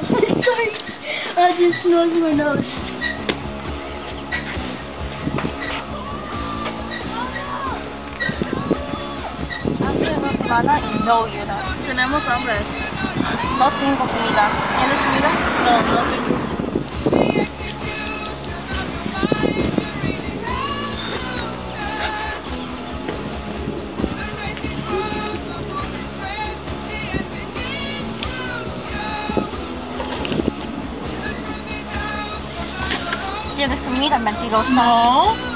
Sorry, I just snored my nose. Mana y no, you know. Tenemos hambre. No tengo comida. ¿Tienes comida? No, no tengo. ¿Tienes comida, mentirosa? No.